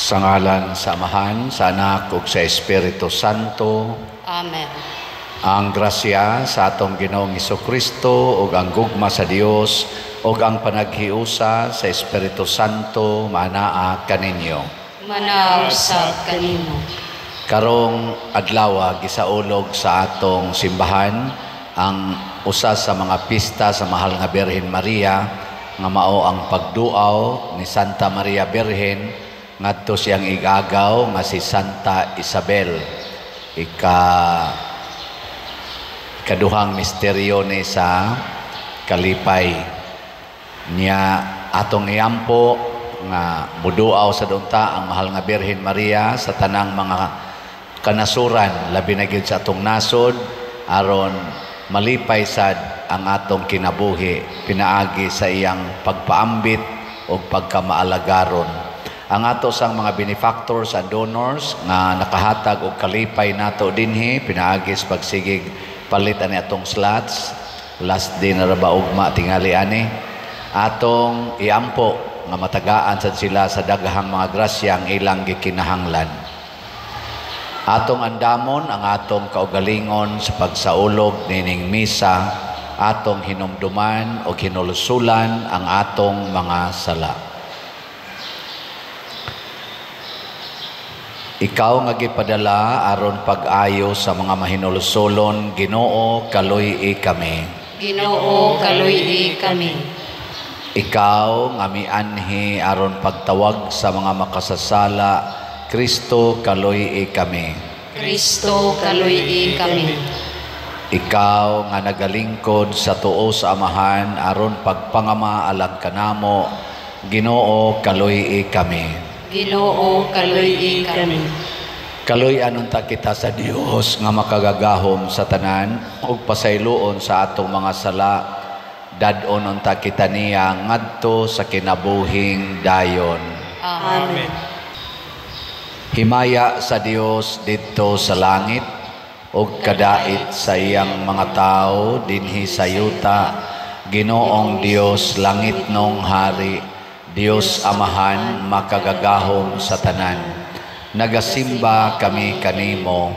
Sa ngalan sa Amahan, sa Anak, ug sa Espiritu Santo. Amen. Ang grasya sa atong Ginoong Hesukristo ug ang gugma sa Dios ug ang panaghiusa sa Espiritu Santo manaa kaninyo. Manaw sa kanimo. Karong adlaw gisaulog sa atong simbahan ang usa sa mga pista sa mahal nga Birhen Maria nga mao ang pagduaw ni Santa Maria Birhen ngadto siyang igagaw nga si Santa Isabel. Ikaduhang misteryo ni sa kalipay niya atong iampo nga muduaw sa dunta ang mahal nga Birhen Maria sa tanang mga kanasuran labi na gyud sa atong nasod aron malipay sad ang atong kinabuhi pinaagi sa iyang pagpaambit o pagkamaalagaron. Ang ato sang mga benefactors and donors nga nakahatag og kalipay nato dinhi pinaagis pagsigig palit ani atong slots last day na ra ba ugma tingali ani atong iampo nga matagaan sad sila sa daghang mga grasya ang ilang gikinahanglan. Atong andamon ang atong kaugalingon sa pagsaulog nining misa, atong hinumduman o hinulusulan ang atong mga sala. Ikaw nga gipadala aron pag-ayo sa mga mahinulusolon, Ginoo kaluy-i kami. Ginoo kaluy-i kami. Ikaw nga mianhi aron pagtawag sa mga makasasala, Kristo kaluy-i kami. Kristo kaluy-i kami. Ikaw nga nagalingkod sa tuo sa Amahan aron pagpangama alang kanamo, Ginoo kaluy-i kami. Ginoo kaluy-i kami. Kaluy-an unta kita sa Dios nga makagagahom sa tanan ug pasayloon sa atong mga sala. Dadon unta kita niya ngadto sa kinabuhing dayon. Amen. Himaya sa Dios didto sa langit ug kadait sa iyang mga tao dinhi sa yuta. Ginoong Dios langit nong hari, Dios Amahan makagagahom sa tanan. Nagasimba kami kanimo,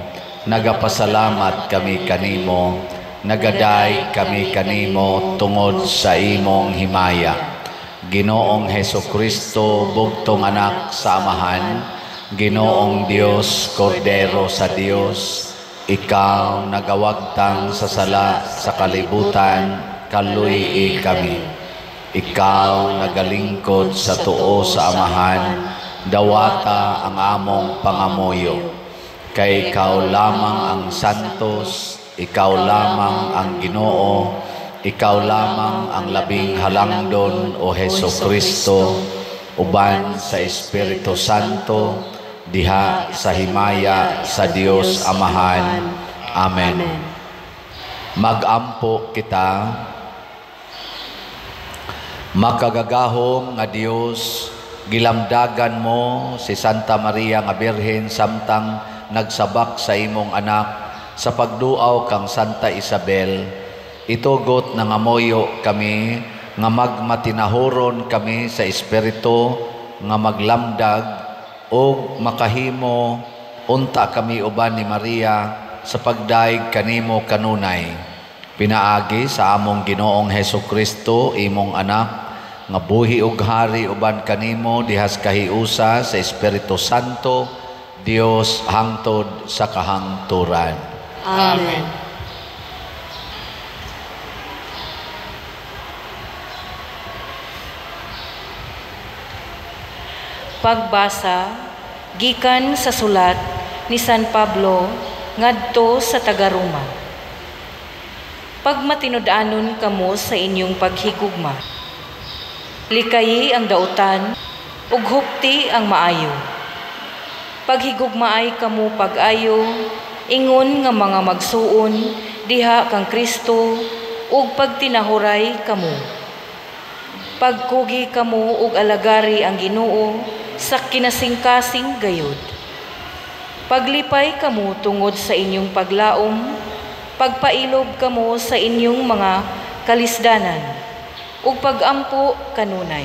nagapasalamat kami kanimo, nagaday kami kanimo tungod sa imong himaya. Ginoong Hesukristo, bugtong anak sa Amahan, Ginoong Dios, Kordero sa Dios, ikaw nagawagtang sa sala sa kalibutan, kaluy-i kami. Ikaw nagalingkod sa tuo sa Amahan, dawata ang among pangamuyo. Kay ikaw lamang ang santos, ikaw lamang ang Ginoo, ikaw lamang ang labing halangdon o Hesukristo, uban sa Espiritu Santo, diha sa himaya sa Dios Amahan. Amen. Magampo kita. Makagagahom nga Dios, gilamdagan mo si Santa Maria nga Birhen samtang nagsabak sa imong anak sa pagduaw kang Santa Isabel. Itugot na ngamoyo kami nga magmatinahuron kami sa Espiritu nga maglamdag o makahimo unta kami uban ni Maria sa pagdaig kanimo kanunay. Pinaagi sa among Ginoong Hesukristo, imong anak, nga buhi ug hari uban kanimo dihas kahiusa sa Espiritu Santo, Dios hangtod sa kahangturan. Amen. Pagbasa gikan sa sulat ni San Pablo ngadto sa taga-Roma. Pagmatinud-anon kamo sa inyong paghigugma. Likayi ang dautan, ug hupti ang maayo. Paghigugmaay kamo pag-ayo, ingon nga mga magsuon, diha kang Kristo, ug pagtinahuray kamo. Pagkugi kamo ug alagari ang Ginoo sa kinasingkasing gayud. Paglipay kamo tungod sa inyong paglaom, pagpailob kamo sa inyong mga kalisdanan, ug pag-ampo kanunay.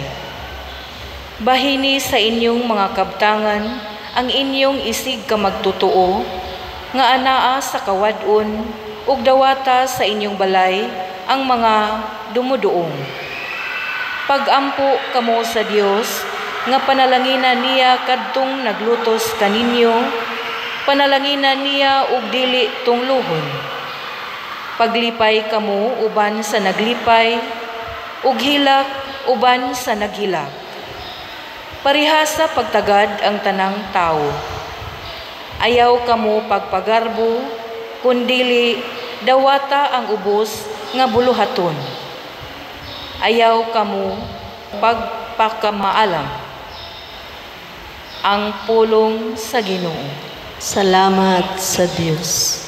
Bahini sa inyong mga kabtangan ang inyong isig ka magtutuo, nga anaa sa kawadon, ug dawata sa inyong balay ang mga dumuduong. Pagampo kamo sa Dios, nga panalanginan niya kadtong naglutos kaninyo, panalanginan niya ug dili tunglohon. Paglipay kamo uban sa naglipay, ug hilak uban sa naghilak. Parihasa pagtagad ang tanang tao. Ayaw kamo pagpagarbo, kundili dawata ang ubos nga buluhaton. Ayaw kamo pagpakamaalam. Ang pulong sa Ginoo. Salamat sa Diyos.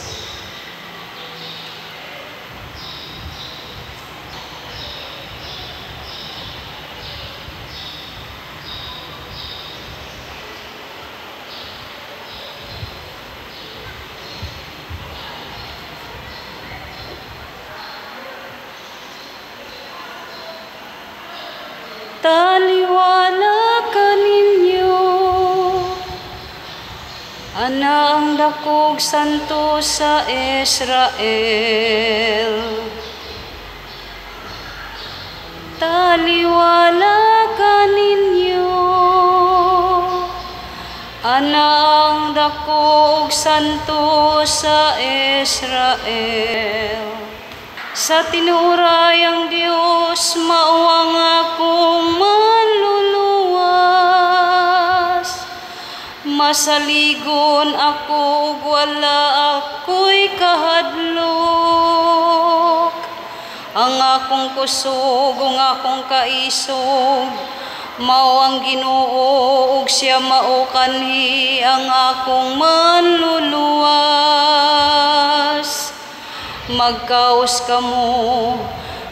Taliwala ka ninyo, ana ang dakog santo sa Israel. Taliwala ka ninyo, ana ang dakog santo sa Israel. Sa tinurayang Diyos, mauwang akong manluluwas. Masaligon ako, wala ako'y kahadlok. Ang akong kusog, ang akong kaisog, mao ang Ginoo, ug siya mao kanhi ang akong manluluwas. Magkaos kamo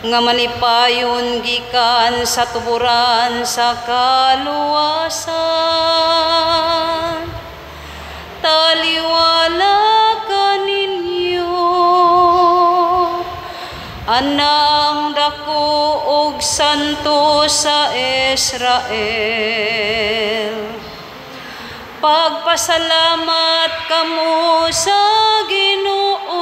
nga manipayon gikan sa tuburan sa kaluwasan. Taliwala ka ninyo, ana ang dako ug santo sa Israel. Pagpasalamat kamo sa Ginoo,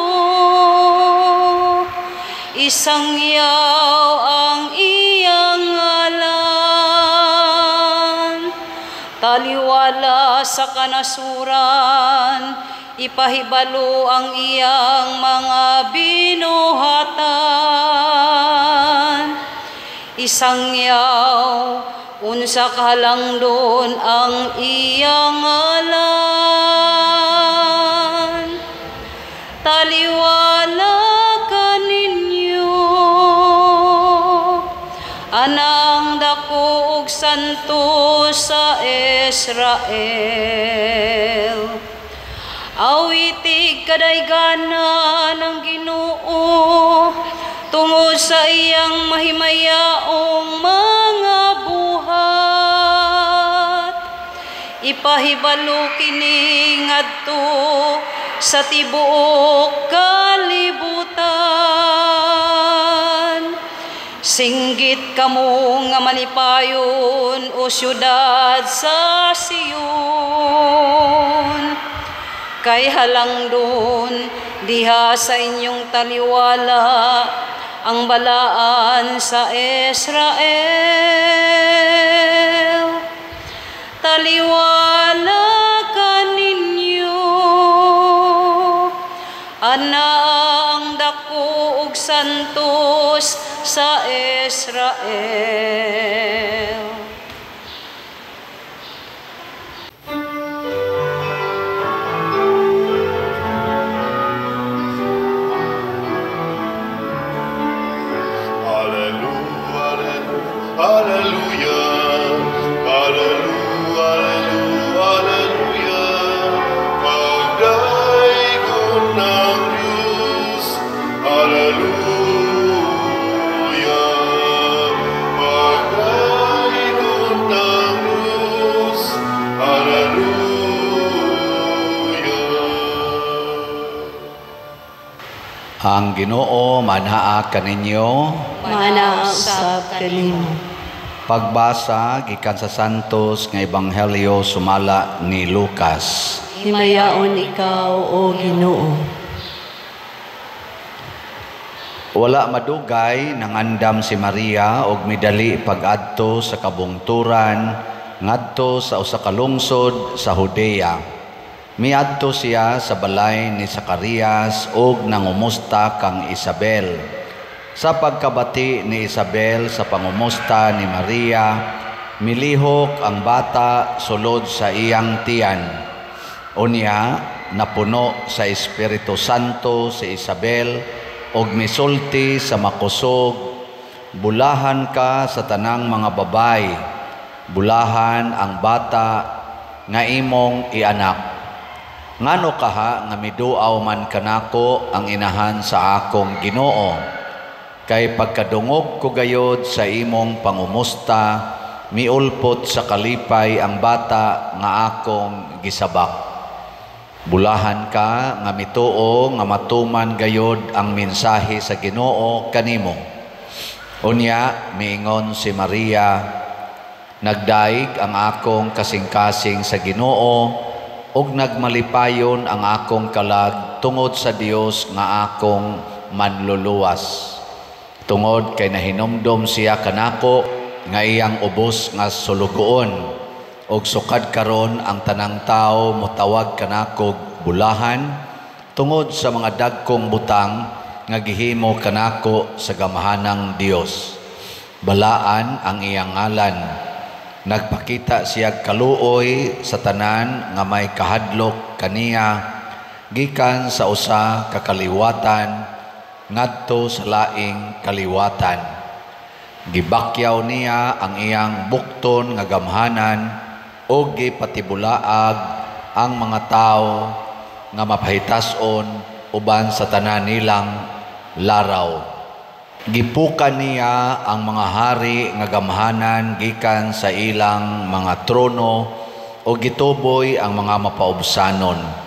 isangyaw ang iyang ngalan. Taliwala sa kanasuran, ipahibalo ang iyang mga binuhatan. Isangyaw unsa kahalangdon ang iyang ngalan. Taliwala ka ninyo, anang dako ug santo sa Israel. Awitig kadayganan ang Ginoo tungod sa iyang mahimayaong mga buhat. Ipahibalo kini ngadto sa tibuok kalibutan. Singgit kamo nga malipayon o syudad sa Sion. Kay halangdon diha sa inyong taliwala ang balaan sa Israel. Taliwala ka ninyo, ana ang dako ug santos sa Israel. Ang Ginoo manaa kaninyo. Manaa usab kanimo. Pagbasa gikan sa santos nga ebanghelyo sumala ni Lucas. Himayaon ikaw, O Ginoo. Wala madugay nangandam si Maria og midali pag-adto sa kabungturan ngadto sa usa ka lungsod sa Judea. Miadto siya sa balay ni Zacarias og nangumusta kang Isabel. Sa pagkabati ni Isabel sa pangumusta ni Maria, milihok ang bata sulod sa iyang tiyan. Unya, napuno sa Espiritu Santo si Isabel og misulti sa makusog, bulahan ka sa tanang mga babay, bulahan ang bata nga imong ianak. Ngano kaha nga miduaw man kanako ang inahan sa akong Ginoo? Kay pagkadungog ko gayod sa imong pangumusta, miulpot sa kalipay ang bata nga akong gisabak. Bulahan ka nga mituo nga matuman gayod ang mensahe sa Ginoo kanimo. Unya, miingon si Maria, nagdaig ang akong kasing-kasing sa Ginoo ug nagmalipayon ang akong kalag tungod sa Dios nga akong manluluwas. Tungod kay nahinumdom siya kanako nga iyang ubos nga sulugoon og sukad karon ang tanang tao motawag kanako bulahan tungod sa mga dagkong butang nga gihimo kanako sa gamahanang Dios. Balaan ang iyang ngalan. Nagpakita siya kaluoy sa tanan nga may kahadlok kaniya gikan sa usa ka kaliwatan ngadto sa laing kaliwatan. Gibakyaw niya ang iyang bukton nga gamhanan o gipatibulaag ang mga tao nga mapahitason uban sa tanan nilang laraw. Gipukan niya ang mga hari nga gamhanan gikan sa ilang mga trono o gituboy ang mga mapaubsanon.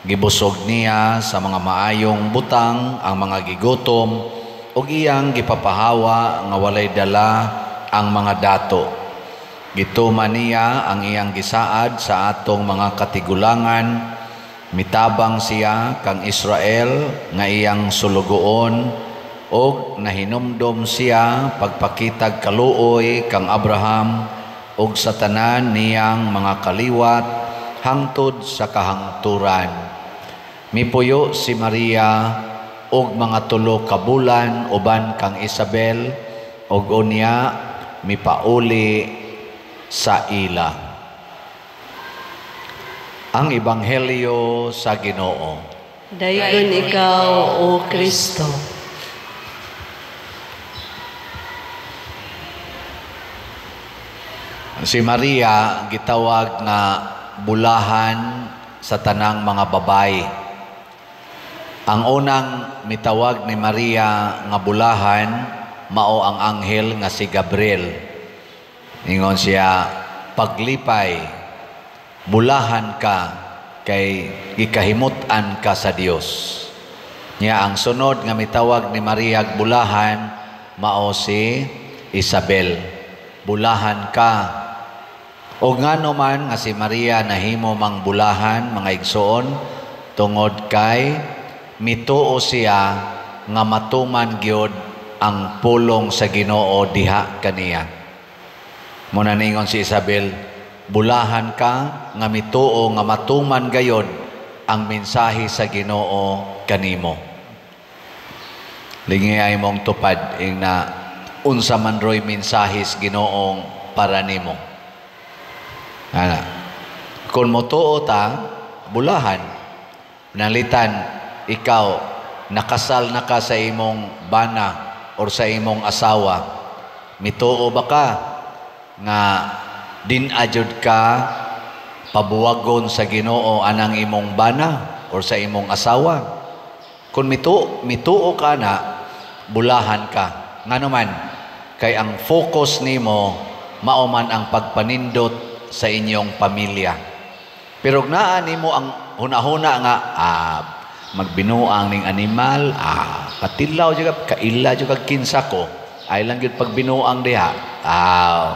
Gibusog niya sa mga maayong butang ang mga gigutom ug iyang gipapahawa nga walay dala ang mga dato. Gituman niya ang iyang gisaad sa atong mga katigulangan. Mitabang siya kang Israel nga iyang sulugoon ug nahinumdom siya pagpakitag kaluoy kang Abraham ug sa tanan niyang mga kaliwat hangtod sa kahangturan. Mipuyo si Maria og mga tulo ka bulan uban kang Isabel og unya mipauli sa ila. Ang ebanghelyo sa Ginoo. Dayon ikaw, O Kristo. Si Maria gitawag nga bulahan sa tanang mga babay. Ang unang mitawag ni Maria nga bulahan mao ang anghel nga si Gabriel. Ingon siya, paglipay, bulahan ka kay gikahimutan ka sa Dios. Nya ang sunod nga mitawag ni Maria bulahan mao si Isabel. Bulahan ka. O ngano man nga si Maria nahimo mang bulahan mga igsoon tungod kay mituo siya nga matuman gyud ang pulong sa Ginoo diha kaniya. Muna ningon si Isabel, bulahan ka nga mituo nga matuman gayod ang mensahe sa Ginoo kanimo. Lingay mong tupad ing na unsa man roy mensahis Ginoong para nimo. Ana. Kung motuo ta, bulahan. Nalitan, ikaw, nakasal na ka sa imong bana or sa imong asawa. Mituo ba ka nga dinajud ka pabuwagon sa Ginoo anang imong bana or sa imong asawa? Kung mituo ka na, bulahan ka. Ngano man, kay ang focus nimo mao man ang pagpanindot sa inyong pamilya. Pero naa nimo ang huna-huna nga magbinuang ning animal, katilaw jud kaila jud kag kinsa ko. Ay lang gyud pagbinuang diha.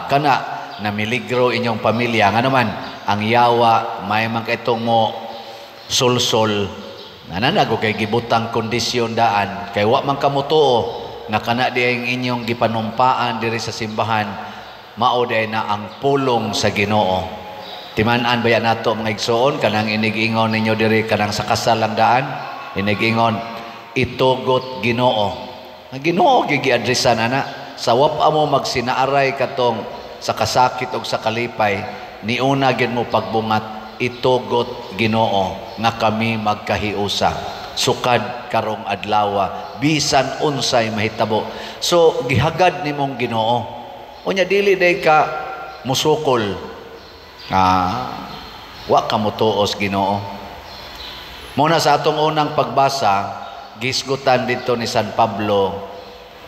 Kana na miligro inyong pamilya nga naman ang yawa may man kaitong mo sulsol nananago kay gibutang kondisyon daan kay wa man kamutuo nga kana di ang inyong gipanumpaan diri sa simbahan mao day na ang pulong sa Ginoo. Timan-an ba yan nato mga igsoon kanang inig-ingon ninyo diri kanang sa kasal lang daan inig-ingon itugot Ginoo. Ang Ginoo gigiadresan ana sa wapa mo magsinaaray katong sa kasakit o sa kalipay niuna gid mo pagbungat itugot Ginoo nga kami magkahiusa sukad karong adlaw bisan unsay mahitabo. So gihagad nimong Ginoo unya dili day ka musukol wa ka motuos Ginoo. Muna sa atong unang pagbasa gisgutan dito ni San Pablo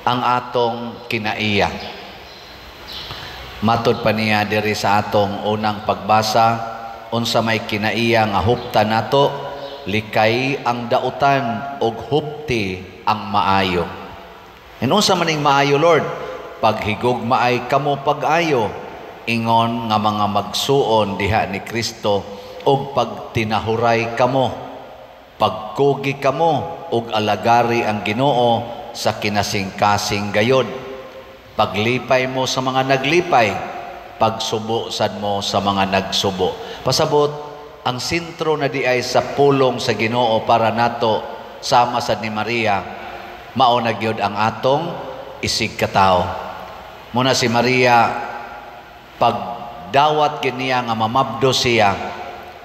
ang atong kinaiya. Matod pa niya diri sa atong unang pagbasa unsa may kinaiya nga hupta nato likay ang dautan og hupti ang maayo. Unsa maning maayo Lord? Paghigugmaay kamo pag-ayo ingon nga mga magsuon diha ni Kristo og pagtinahuray kamo pagkugi kamo og alagari ang Ginoo sa kinasingkasing gayod. Paglipay mo sa mga naglipay, pagsubo sad mo sa mga nagsubo. Pasabot, ang sentro na di ay sa pulong sa Ginoo para nato sama sad ni Maria, mao na gyud ang atong isig katao. Muna si Maria, pagdawat giniya nga mamabdo siya,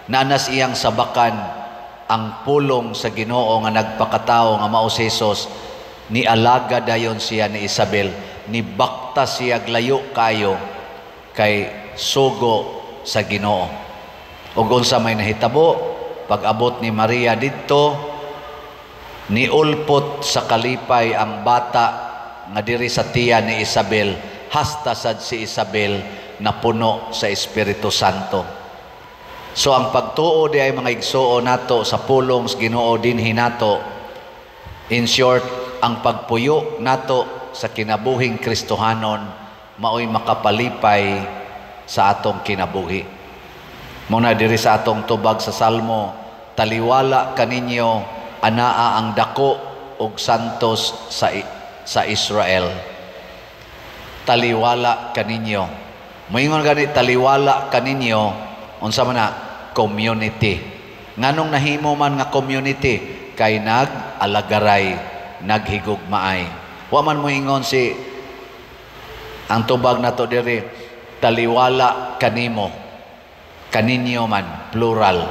nanas iyang sabakan ang pulong sa Ginoo nga nagpakatao nga mao si Jesus, ni alaga dayon siya ni Isabel, ni bakta siya glayo kayo kay sugo sa Ginoo. Ug unsa may nahitabo pag-abot ni Maria didto niulpot sa kalipay ang bata nga diri sa tiya ni Isabel hasta sad si Isabel napuno sa Espiritu Santo. So ang pagtuo di ay mga igsuo nato sa pulong sa Ginoo dinhi nato. In short, ang pagpuyo nato sa kinabuhing Kristohanon maoy makapalipay sa atong kinabuhi. Muna diri sa atong tubag sa Salmo, taliwala kaninyo anaa ang dako ug santos sa Israel. Taliwala kaninyo. Moingon gani taliwala kaninyo unsa man na community. Nganong nahimo man nga community kay nag-alagaray, naghigugmaay. Wa man mo ingon si ang tubag nato diri taliwala kanimo kaninyo man plural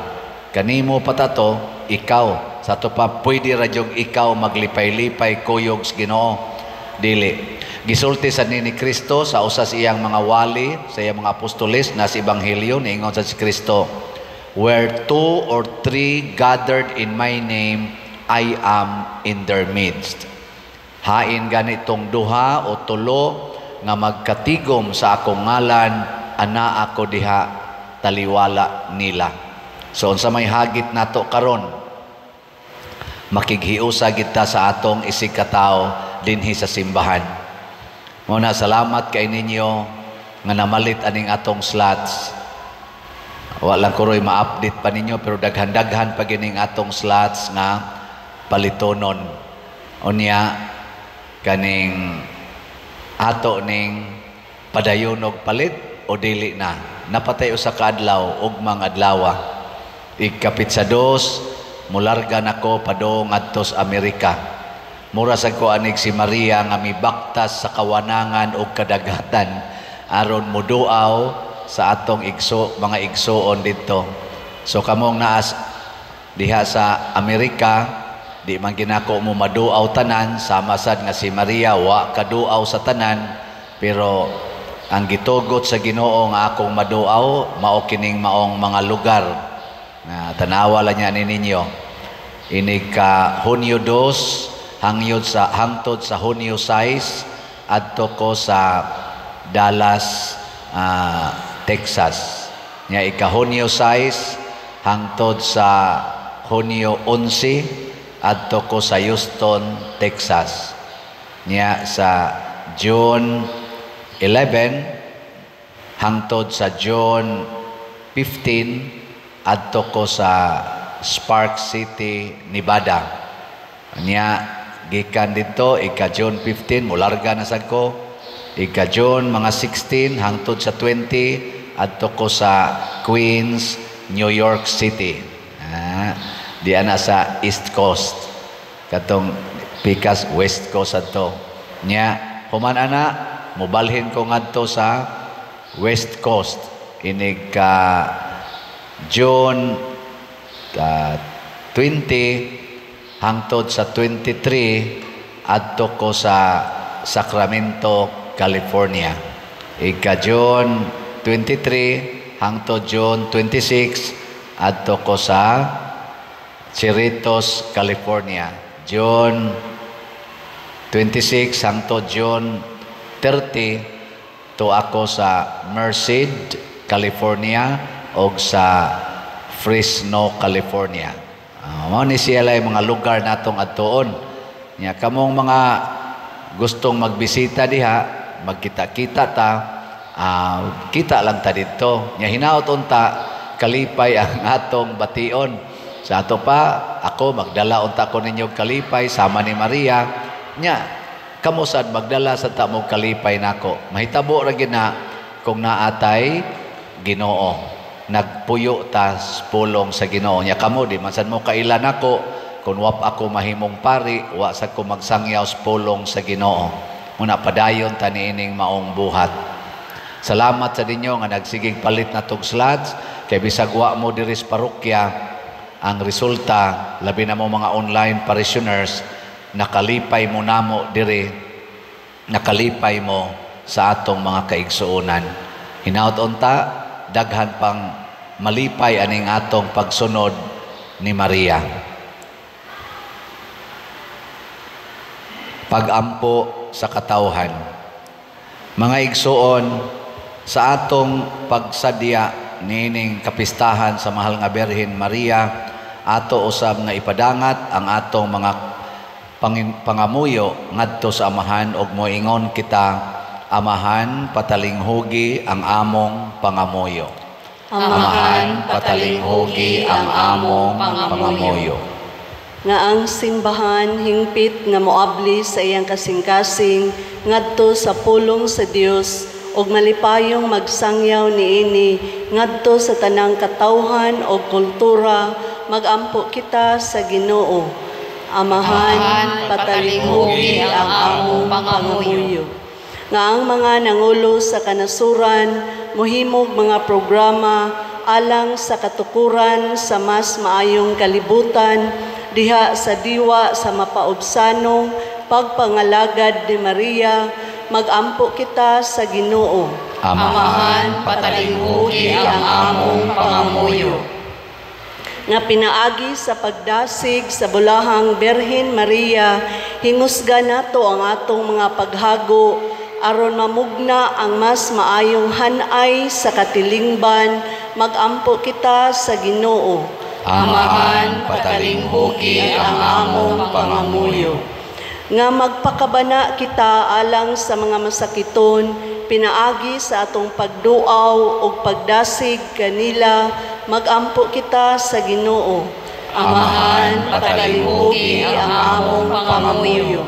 kanimo patato ikaw sa to pa pwede ra jud ikaw maglipay-lipay kuyog sa Ginoo dili gisulti sa ni Kristo sa usa sa iyang mga wali sa iyang mga apostoles na sa ebanghelyo niingon sa si Kristo where 2 or 3 gathered in my name I am in their midst. Hain ganitong duha o tulo nga magkatigom sa akong ngalan, ana ako diha taliwala nila. So unsa may hagit nato karon? Makighiusa kita sa atong isig katao dinhi sa simbahan. Muna salamat kay ninyo nga namalit aning atong slots. Wala ko roy ma-update pa ninyo pero daghan-daghan pa gining atong slots nga palitonon. Unya kaning ato ning padayon og palit o dili na napatay usa ka adlaw ug mga adlaw ikapit sa 2 mularga nako padong adto sa Amerika mura sa ko anig si Maria nga mibaktas sa kawanangan ug kadagatan aron moduaw sa atong mga igsoon didto. So kamong naas diha sa Amerika di man ginako mo maduaw tanan sama sad nga si Maria wa kaduaw sa tanan pero ang gitugot sa Ginoo nga akong maduaw mao kining maong mga lugar na tanawa lang niya ninyo inig ka Hunyo 2 hangtod sa Hunyo 6 adto ko sa Dallas Texas nya ika Hunyo 6 hangtod sa Hunyo 11 adto ko sa Houston, Texas. Niya sa June 11 hangtod sa June 15 adto ko sa Spark City, Nevada. Nya gikan dito ika-June 15 mularga na sad ko. Ika-June mga 16 hangtod sa 20 adto ko sa Queens, New York City. Di ana sa East Coast. Katong pikas West Coast adto. Nya human ana mobalhin ko ngadto sa West Coast inig ka June 20 hangtod sa 23 adto ko sa Sacramento, California. Ika June 23 hangtod June 26 adto ko sa Cerritos, California. June 26 hangtod June 30 to ako sa Merced, California og sa Fresno, California. Mao ni siya lay mga lugar natong adtuon. Nya kamong mga gustong magbisita diha, magkita-kita ta, kita lang ta dito. Nya hinaot unta kalipay ang atong bation. Sa ato pa ako magdala unta ko ninyo kalipay sama ni Maria. Nya kamo sad magdala sa ta mo kalipay nako. Mahitabo ra gid na kung naatay Ginoo. Nagpuyo ta pulong sa Ginoo. Nya kamo di man sad mo kailan ako kung wap ako mahimong pari, wa sad ko magsangyaw sa pulong sa Ginoo. Muna padayon ta niining maong buhat. Salamat sa dinyo nga nagsigig palit na tog slides kay bisag wa mo diri sa parokya ang resulta labi na mo mga online parishioners nakalipay mo namo diri, nakalipay mo sa atong mga kaigsuonan. Hinaut unta daghan pang malipay aning atong pagsunod ni Maria. Pagampo sa katawhan. Mga igsuon, sa atong pagsadya nining kapistahan sa mahal nga Birhen Maria, ato usab nga ipadangat ang atong mga pangamuyo ngadto sa amahan ug moingon kita, Amahan, patalinghugi ang among pangamuyo. Amahan, patalinghugi ang among pangamuyo. Nga ang simbahan hingpit nga moabli sa iyang kasing-kasing ngadto sa pulong sa Dios ug malipayong magsangyaw niini ngadto sa tanang katawhan o kultura, magampo kita sa Ginoo. Amahan, patalinghugi ang among pangamuyo. Nga ang mga nangulo sa kanasuran mohimog mga programa alang sa katukuran sa mas maayong kalibutan diha sa diwa sa mapaubsanong pagpangalagad ni Maria, magampo kita sa Ginoo. Amahan, patalinghugi ang among pangamuyo. Nga pinaagi sa pagdasig sa bulahang Birhen Maria, hingusga nato ang atong mga paghago aron mamugna ang mas maayong hanay sa katilingban, magampo kita sa Ginoo. Amahan, patalinghugi ang among pangamuyo. Nga magpakabana kita alang sa mga masakiton, pinaagi sa atong pagduaw o pagdasig kanila, magampo kita sa Ginoo. Amahan, patalinghugi ang among pangamuyo.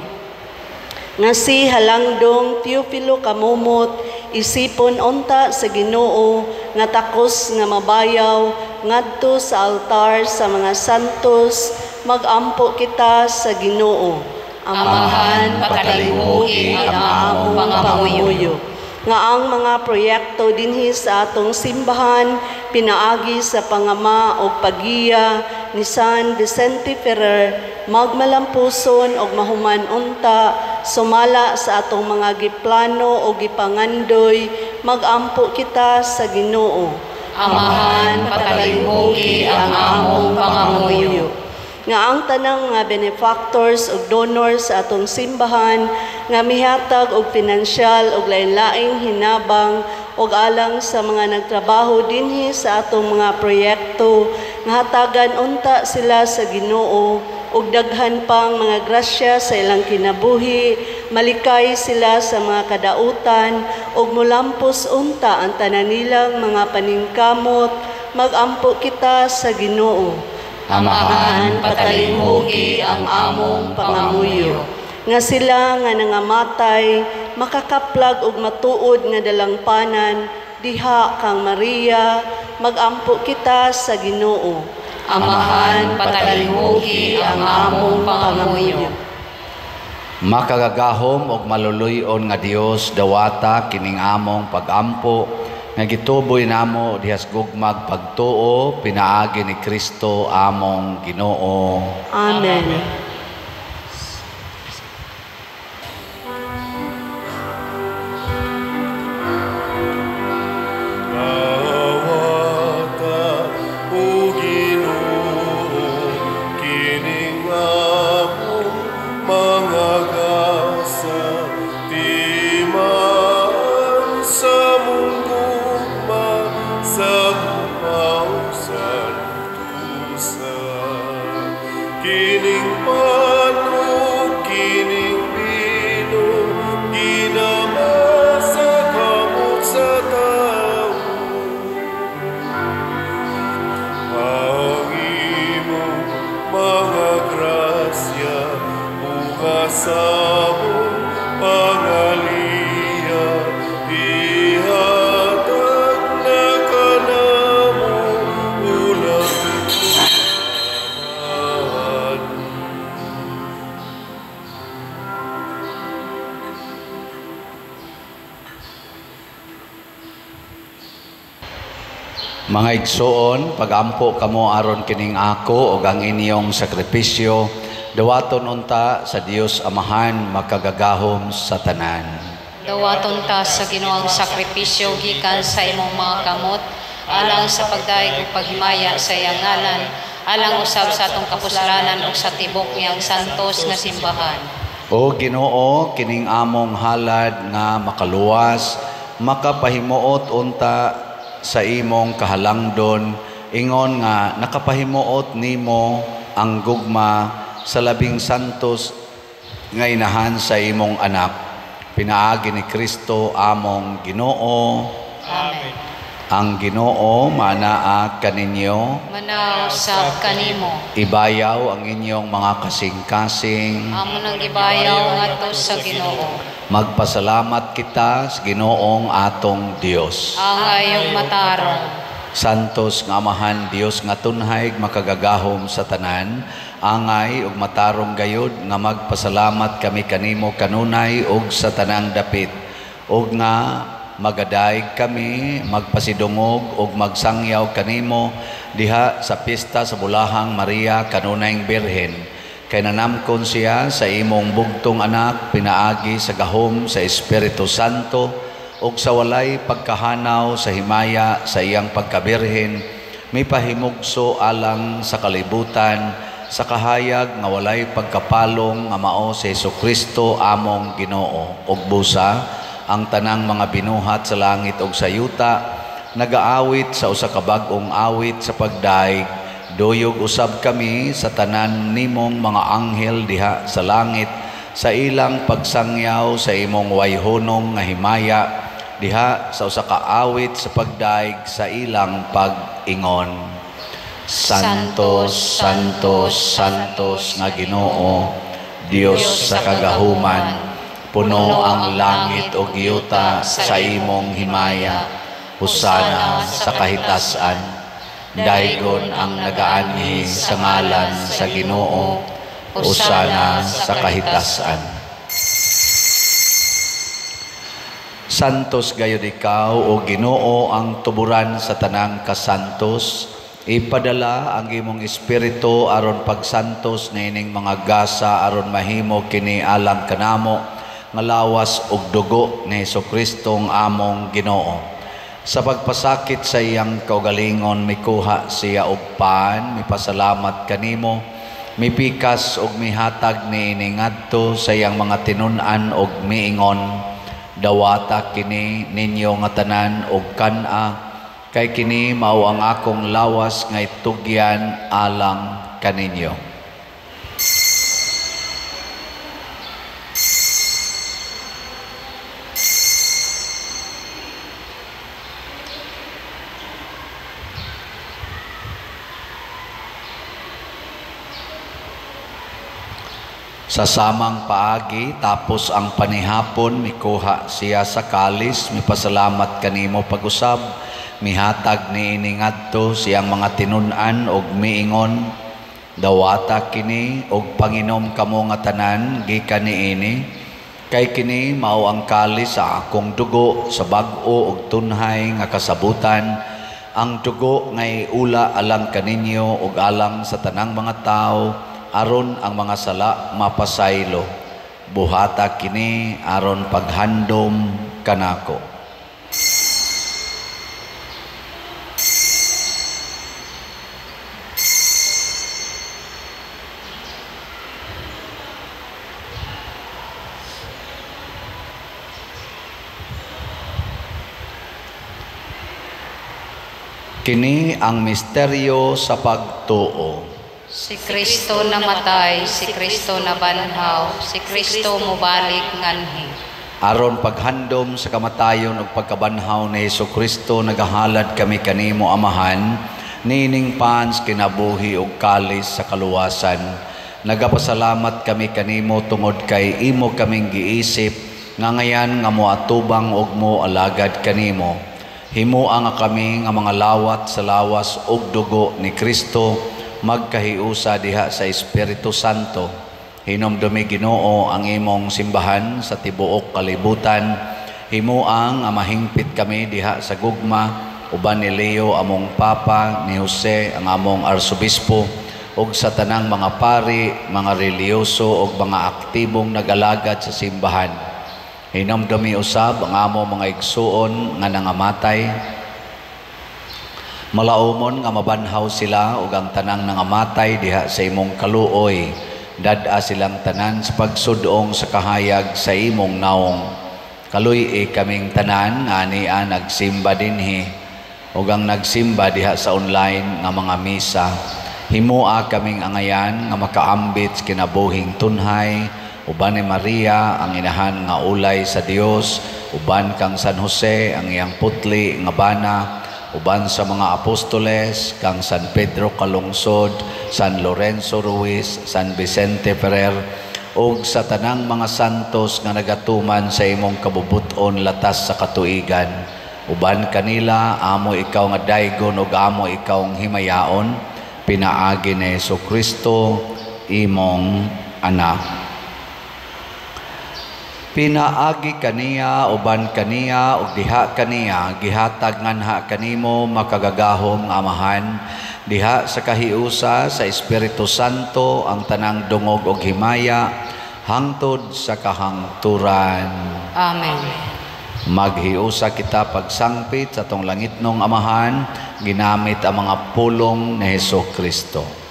Nga si Halangdong Teofilo Kamumot, isipon unta sa Ginoo, nga takos nga mabayaw, ngadto sa altar sa mga santos, magampo kita sa Ginoo. Amahan, patalinghugi ang among pangamuyo. Nga ang mga proyekto dinhi sa atong simbahan, pinaagi sa pangama o pagiya ni San Vicente Ferrer, magmalampuson og mahuman unta, sumala sa atong mga giplano o gipangandoy, magampo kita sa Ginoo. Amahan, patalinghugi ang among pangamuyo. Nga ang tanang nga benefactors ug donors sa atong simbahan nga mihatag og pinansyal ug lain-laing hinabang ug alang sa mga nagtrabaho dinhi sa atong mga proyekto nga hatagan unta sila sa Ginoo ug daghan pang mga grasya sa ilang kinabuhi, malikay sila sa mga kadautan, ug mulampos unta ang tanan nilang mga paningkamot, magampo kita sa Ginoo. Amahan, patalimugi ang among pangamuyo. Nga sila nga nangamatay, makakaplag ug matuod nga dalangpanan, diha kang Maria, magampo kita sa Ginoo. Amahan, patalimugi ang among pangamuyo. Makagagahom og maluluyon nga Dios dawata kining among pagampo nga gituboy namo dihas gugmag pagtuo pinaagi ni Kristo among Ginoo. Amen. Mga igsoon, pagampo kamo aron kining ako ug ang inyong sakripisyo, dawaton unta sa Dios Amahan makagagahom sa tanan. Dawaton ta sa Ginoong sakripisyo gikan sa imong mga kamot, alang sa pagdaig ug paghimaya sa iyang ngalan, alang usab sa atong kapuslanan ug sa tibok niyang santos nga simbahan. O Ginoo, kining among halad nga makaluwas, makapahimuot unta sa imong kahalangdon, ingon nga nakapahimuot nimo ang gugma sa labing santos nga inahan sa imong anak, pinaagi ni Kristo among Ginoo. Amen. Ang Ginoo manaa kaninyo, Manaw sab kanimo. ibayaw ang inyong mga kasing-kasing. Amo nang gibayaw ngadto sa Ginoo. Magpasalamat kita sa Ginoong atong Dios. Ang ayong matarong. Santos nga Amahan Dios nga tunhay makagagahom sa tanan, angay ug matarong gayud nga magpasalamat kami kanimo kanunay ug sa tanang dapit, ug nga magadayeg kami, magpasidungog ug magsangyaw kanimo diha sa pista sa Bulahang Maria kanunayng Birhen. Kay nanamkon siya sa imong bugtong anak, pinaagi sa gahom sa Espiritu Santo ug sa walay pagkahanaw sa himaya sa iyang pagkabirhen, may pahimugso alang sa kalibutan sa kahayag nga walay pagkapalong nga mao si Jesucristo among Ginoo. Ug busa ang tanang mga binuhat sa langit ug sa yuta nagaawit sa usa ka bag-ong awit sa pagdaig. Duyog usab kami sa tanan nimong mga anghel diha sa langit sa ilang pagsangyaw sa imong wayhonong nga himaya diha sa usa ka awit sa pagdaig sa ilang pag-ingon. Santos, Santos, Santos nga Ginoo, Dios sa kagahuman, puno ang langit o giyuta sa imong himaya. Husana sa kahitasan, daygon ang nagaanhi sa ngalan sa Ginoo. Husana sa kahitasan. Santos gayud ikaw o Ginoo ang tuburan sa tanang kasantos. Ipadala ang imong espiritu aron pagsantos nining mga gasa aron mahimo kini alang kanamo nga lawas ug dugo ni Jesucristo ang among Ginoo. Sa pagpasakit sa iyang kaugalingon mikuha siya og pan, mipasalamat kanimo, mipikas ug mihatag niini ngadto sa iyang mga tinun-an ug miingon, dawata kini ninyo nga tanan ug kan-a, kay kini mao ang akong lawas nga itugyan alang kaninyo. Sa samang paagi, tapos ang panihapon, mikuha siya sa kalis, mipasalamat kanimo pag-usab, mihatag ni iningadto siyang mga tinunan og miingon, dawata kini og panginom kamo nga tanan gikan niini, kay kini mao ang kalis sa akong dugo sa bag-o og tunhay nga kasabutan, ang dugo ngay ula alang kaninyo og alang sa tanang mga tao, aron ang mga sala mapasaylo. Buhata kini aron paghandom kanako. Kini ang misteryo sa pagtuo. Si Kristo namatay, si Kristo nabanhaw, si Kristo mubalik nganhi. Aron paghandom sa kamatayon ug pagkabanhaw ni Hesukristo, nagahalad kami kanimo Amahan, nining pans kinabuhi ug kalis sa kaluwasan. Nagapasalamat kami kanimo tungod kay imo kaming giisip nga ngayan nga moatubang ug moalagad kanimo. Himuang nga kami nga mga lawat sa lawas ug dugo ni Kristo, magkahiusa diha sa Espiritu Santo. Hinumdumi Ginoo ang imong simbahan sa tibuok kalibutan. Himuang nga mahingpit kami diha sa gugma, uban ni Leo among Papa, ni Jose ang among Arsobispo, ug sa tanang mga pari, mga reliyoso ug mga aktibong nagalagad sa simbahan. Hinumdumi usab ang among mga igsuon nga nangamatay. Malaumon nga mabanhaw sila ug ang tanang nangamatay diha sa imong kaluoy. Dad-a silang tanan sa pagsudong sa kahayag sa imong naong. Kaluy kaming tanan ania nagsimba dinhi ug ang nagsimba diha sa online nga mga misa. Himua kaming angayan nga makaambit kinabuhing tunhay, uban ni Maria ang inahan nga ulay sa Dios, uban kang San Jose ang iyang putli nga bana, uban sa mga apostoles, kang San Pedro Kalungsod, San Lorenzo Ruiz, San Vicente Ferrer, ug sa tanang mga santos nga nagatuman sa imong kabubuton latas sa katuigan. Uban kanila, amo ikaw nga daygon ug amo ikaw ang himayaon, pinaagi ni Hesukristo, imong anak. Pinaagi kaniya, uban kaniya, ug diha kaniya, gihatag nganha kanimo makagagahom Amahan, diha sa kahiusa sa Espiritu Santo ang tanang dungog ug himaya, hangtod sa kahangturan. Amen. Maghiusa kita pagsangpit sa tong langitnong Amahan, ginamit ang mga pulong ni Hesukristo.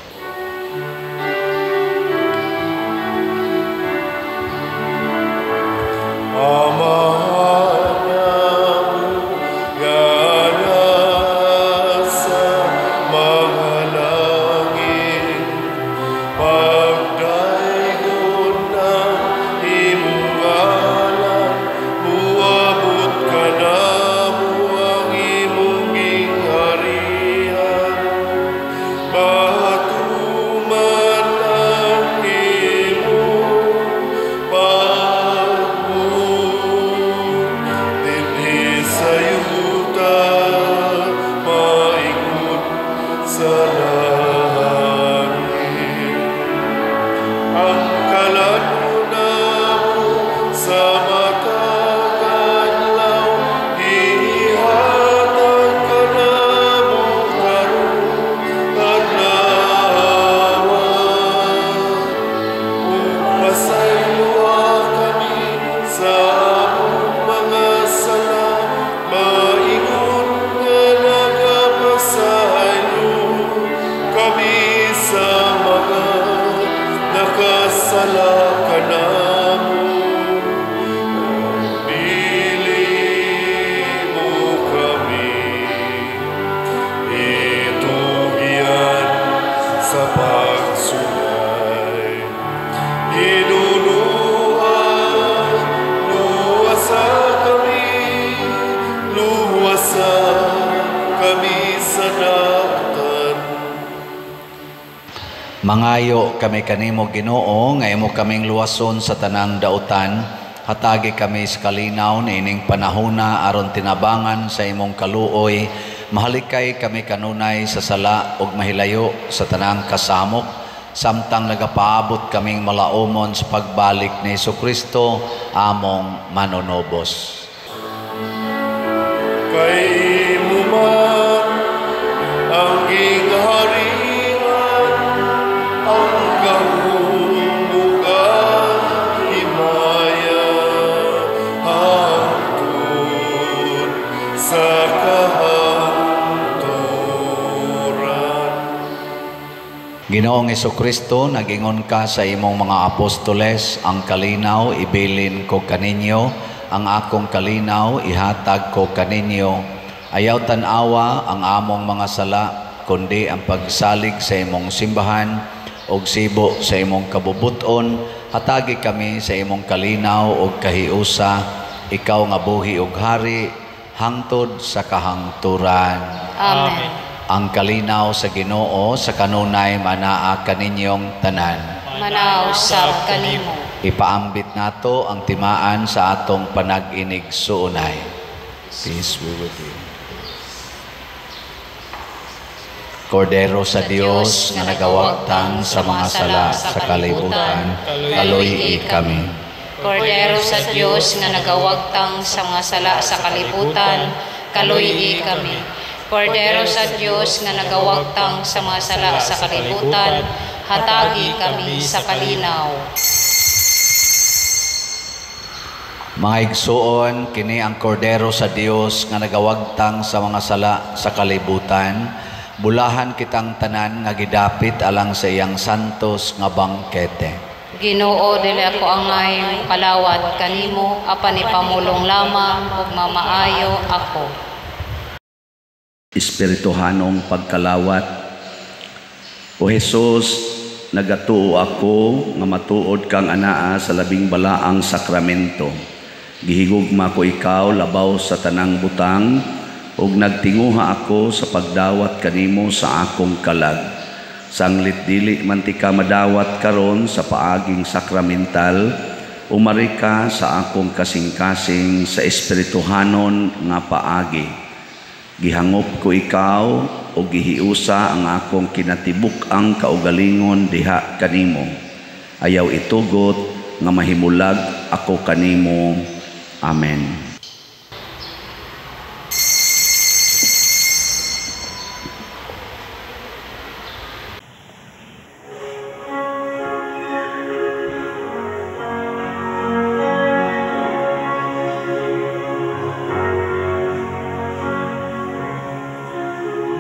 Mangayo kami kanimo Ginoo nga imo kaming luwason sa tanang dautan, hatagi kami sa kalinaw niining panahona aron tinabangan sa imong kaluoy, mahalikay kami kanunay sa sala ug mahilayo sa tanang kasamok, samtang nagapaabot kaming malaumon sa pagbalik ni Jesucristo among manonobos. Kay mo man ang gingharian, ang kahulugan, himaya, hangtod sa kahangturan. Ginoong Jesucristo, nagingon ka sa imong mga apostoles, ang kalinaw ibilin ko kaninyo, ang akong kalinaw ihatag ko kaninyo. Ayaw tanawa ang among mga sala, kundi ang pagsalig sa imong simbahan og sibo sa imong kabubuton. Hatagi kami sa imong kalinaw og kahiusa, ikaw nga buhi ug hari hangtod sa kahangturan. Amen. Ang kalinaw sa Ginoo sa kanunay manaa kaninyong tanan. Manausab kanimo. Ipaambit nato ang timaan sa atong panag-inig suunay. Peace be with you. Kordero sa Dios nga nagawagtang sa mga sala sa kalibutan, kaluy kami. Kordero sa Dios nga nagawagtang sa mga sala sa kalibutan, kaluy kami. Kordero sa Dios nga nagawagtang sa mga sala sa kalibutan, hatagi kami sa kalinaw. Mga igsuon, kini ang kordero sa Dios nga nagawagtang sa mga sala sa kalibutan. Bulahan kitang tanan nga gidapit alang sa iyang santos nga bangkete. Ginoo, dili ako angay palawat kanimo, apan ipamulong lamang ug mamaayo ako. Espirituhanong pagkalawat. O Jesus, nagatuo ako nga matuod kang anaa sa labing balaang sakramento. Gihigugma ko ikaw labaw sa tanang butang, ug nagtinguha ako sa pagdawat kanimo sa akong kalag. Sanglit dili man ti ka madawat karon sa paaging sakramental, umari ka sa akong kasing-kasing sa espirituhanon nga paagi. Gihangop ko ikaw o gihiusa ang akong kinatibuk-ang kaugalingon diha kanimo. Ayaw itugot nga mahimulag ako kanimo. Amen.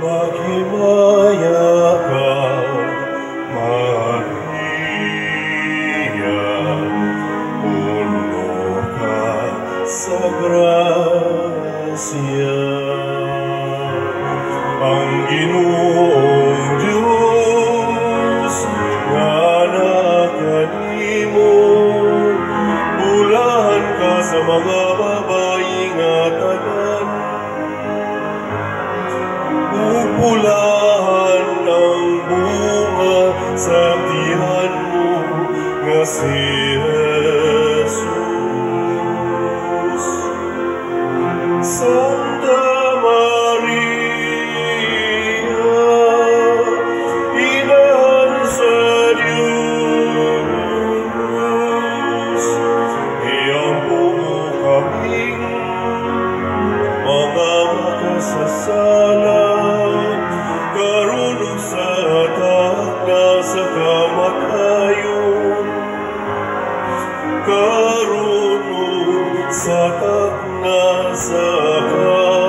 Maghimaya ka, Maria, puno ka sa grasya. Ang Ginoong Diyos nga nakanimo, bulahan ka sa mga babae nga tanan. Upulahan ang bunga sa tiyan mo nga si Jesus. Santa Maria, Ina sa Diyos, iyampo mo kaming mga makasasala. Karunong sa takna sa kamatayon, karunong sa takna sa kamatayon.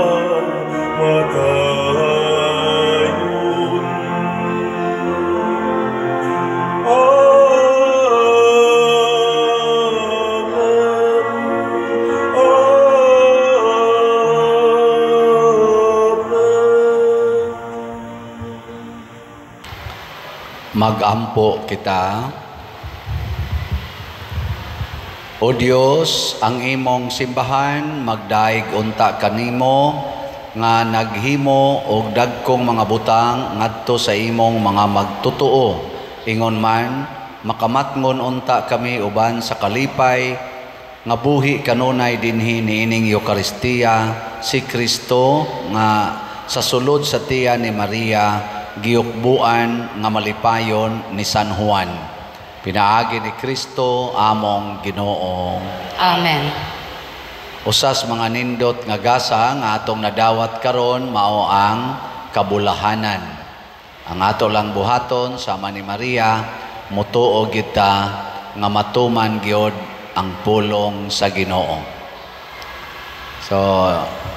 Magampo kita. O Dios, ang imong simbahan magdaig unta kanimo nga naghimo og dagkong mga butang ngadto sa imong mga magtutuo ingon man makamatngon unta kami uban sa kalipay nga buhi kanunay dinhi niining Eucharistia si Kristo nga sa sulod sa tiya ni Maria giukbuan nga malipayon ni San Juan. Pinaagi ni Kristo among Ginoo. Amen. Usas mga nindot nga gasa nga atong nadawat karon mao ang kabulahanan. Ang ato lang buhaton sama ni Maria mutuo kita nga matuman gyud ang pulong sa Ginoo. So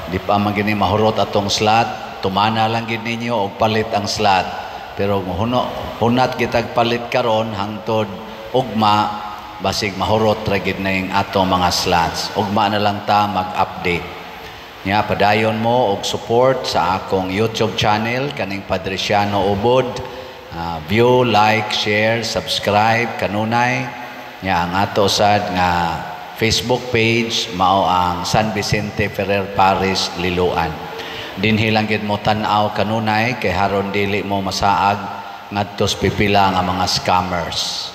di pa man gini mahurot atong slot, tumana lang gid ninyo og palit ang slot. Pero hunat kitag palit karon hangtod ugma basig mahurot ra gid na yung ato mga slots. Ugma na lang ta mag-update. Nya padayon mo og support sa akong YouTube channel kaning Padresiano Ubod. View, like, share, subscribe kanunay. Nya ang ato sad nga Facebook page mao ang San Vicente Ferrer Parish Liloan. Dinhi lang gid mo tan-aw kanunay kay haron dili mo masaag ngadtos pipila nga mga scammers.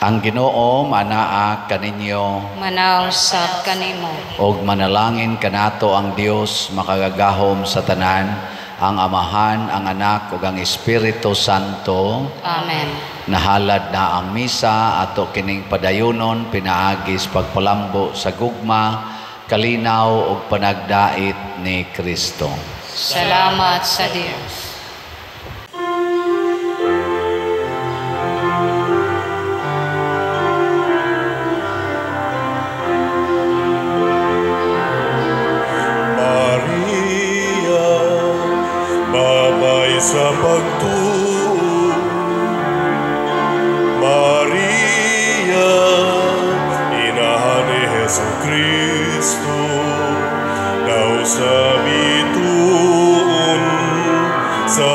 Ang Ginoo manaa kaninyo Manaw sab kanimo. og manalangin kanato ang Dios makagagahom sa tanan, ang Amahan, ang Anak ug ang Espiritu Santo. Amen. Nahalad na ang misa ato kining padayunon pinaagis pagpalambo sa gugma, kalinaw ug panagdait ni Kristo. Salamat sa Dios. Maria, babay sa pagtuo. Maria, inahan ni Jesucristo, daw sa bituon sa